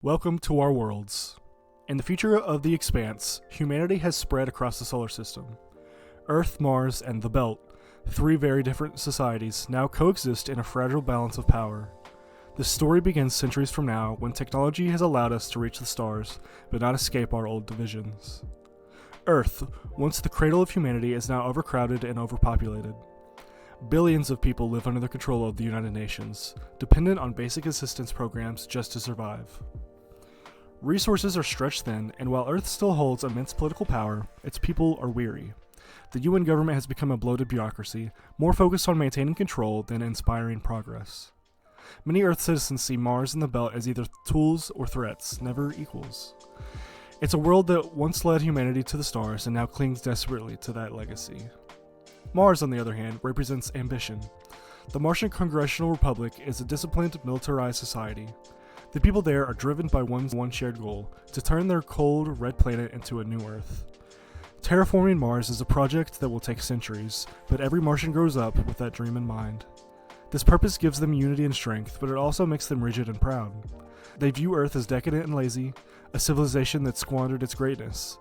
Welcome to our worlds. In the future of the Expanse, humanity has spread across the solar system. Earth, Mars, and the Belt, three very different societies, now coexist in a fragile balance of power. The story begins centuries from now, when technology has allowed us to reach the stars, but not escape our old divisions. Earth, once the cradle of humanity, is now overcrowded and overpopulated. Billions of people live under the control of the United Nations, dependent on basic assistance programs just to survive. Resources are stretched thin, and while Earth still holds immense political power, its people are weary. The UN government has become a bloated bureaucracy, more focused on maintaining control than inspiring progress. Many Earth citizens see Mars and the Belt as either tools or threats, never equals. It's a world that once led humanity to the stars and now clings desperately to that legacy. Mars, on the other hand, represents ambition. The Martian Congressional Republic is a disciplined, militarized society. The people there are driven by one shared goal, to turn their cold, red planet into a new Earth. Terraforming Mars is a project that will take centuries, but every Martian grows up with that dream in mind. This purpose gives them unity and strength, but it also makes them rigid and proud. They view Earth as decadent and lazy, a civilization that squandered its greatness.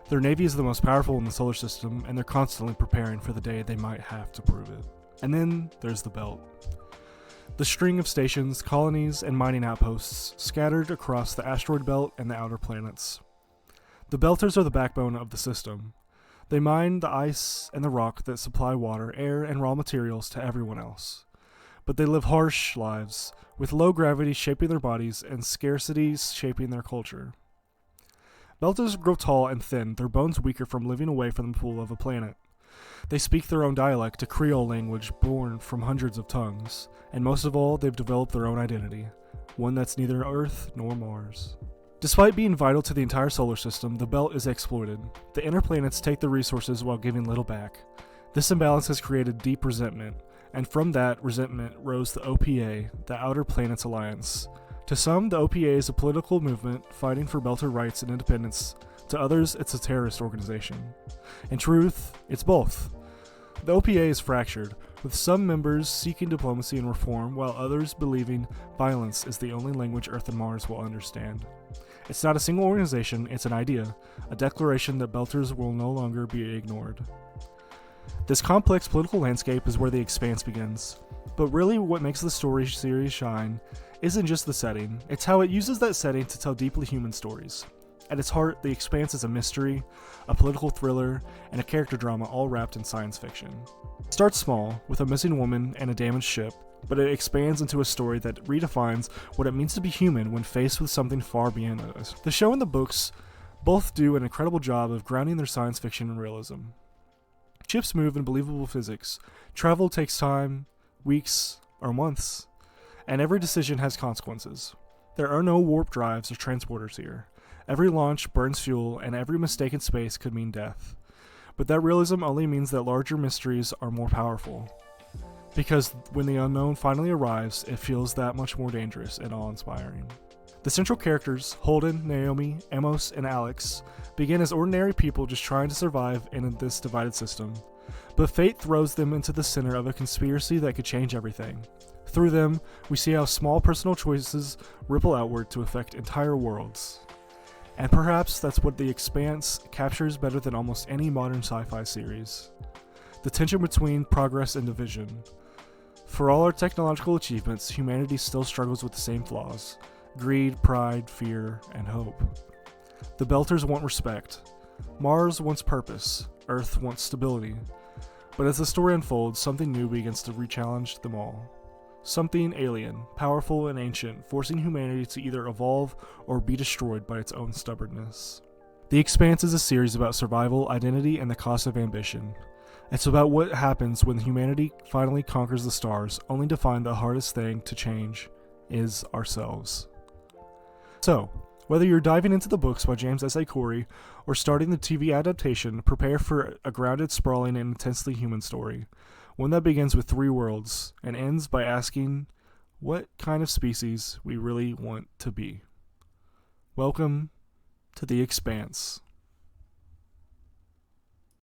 Their navy is the most powerful in the solar system, and they're constantly preparing for the day they might have to prove it. And then there's the Belt. The string of stations, colonies, and mining outposts scattered across the asteroid belt and the outer planets. The Belters are the backbone of the system. They mine the ice and the rock that supply water, air, and raw materials to everyone else. But they live harsh lives, with low gravity shaping their bodies and scarcity shaping their culture. Belters grow tall and thin, their bones weaker from living away from the pool of a planet. They speak their own dialect, a Creole language born from hundreds of tongues, and most of all, they've developed their own identity, one that's neither Earth nor Mars. Despite being vital to the entire solar system, the Belt is exploited. The inner planets take the resources while giving little back. This imbalance has created deep resentment, and from that resentment rose the OPA, the Outer Planets Alliance. To some, the OPA is a political movement fighting for Belter rights and independence. To others, it's a terrorist organization. In truth, it's both. The OPA is fractured, with some members seeking diplomacy and reform, while others believing violence is the only language Earth and Mars will understand. It's not a single organization, it's an idea, a declaration that Belters will no longer be ignored. This complex political landscape is where the Expanse begins. But really what makes the story series shine isn't just the setting, it's how it uses that setting to tell deeply human stories. At its heart, The Expanse is a mystery, a political thriller, and a character drama all wrapped in science fiction. It starts small, with a missing woman and a damaged ship, but it expands into a story that redefines what it means to be human when faced with something far beyond us. The show and the books both do an incredible job of grounding their science fiction in realism. Ships move in believable physics, travel takes time, weeks, or months, and every decision has consequences. There are no warp drives or transporters here. Every launch burns fuel, and every mistake in space could mean death. But that realism only means that larger mysteries are more powerful. Because when the unknown finally arrives, it feels that much more dangerous and awe-inspiring. The central characters, Holden, Naomi, Amos, and Alex, begin as ordinary people just trying to survive in this divided system. But fate throws them into the center of a conspiracy that could change everything. Through them, we see how small personal choices ripple outward to affect entire worlds. And perhaps that's what The Expanse captures better than almost any modern sci-fi series. The tension between progress and division. For all our technological achievements, humanity still struggles with the same flaws: greed, pride, fear, and hope. The Belters want respect. Mars wants purpose. Earth wants stability. But as the story unfolds, something new begins to re-challenge them all. Something alien, powerful and ancient, forcing humanity to either evolve or be destroyed by its own stubbornness. The Expanse is a series about survival, identity, and the cost of ambition. It's about what happens when humanity finally conquers the stars, only to find the hardest thing to change is ourselves. So, whether you're diving into the books by James S.A or starting the TV adaptation, prepare for a grounded, sprawling, and intensely human story. One that begins with three worlds and ends by asking what kind of species we really want to be. Welcome to The Expanse.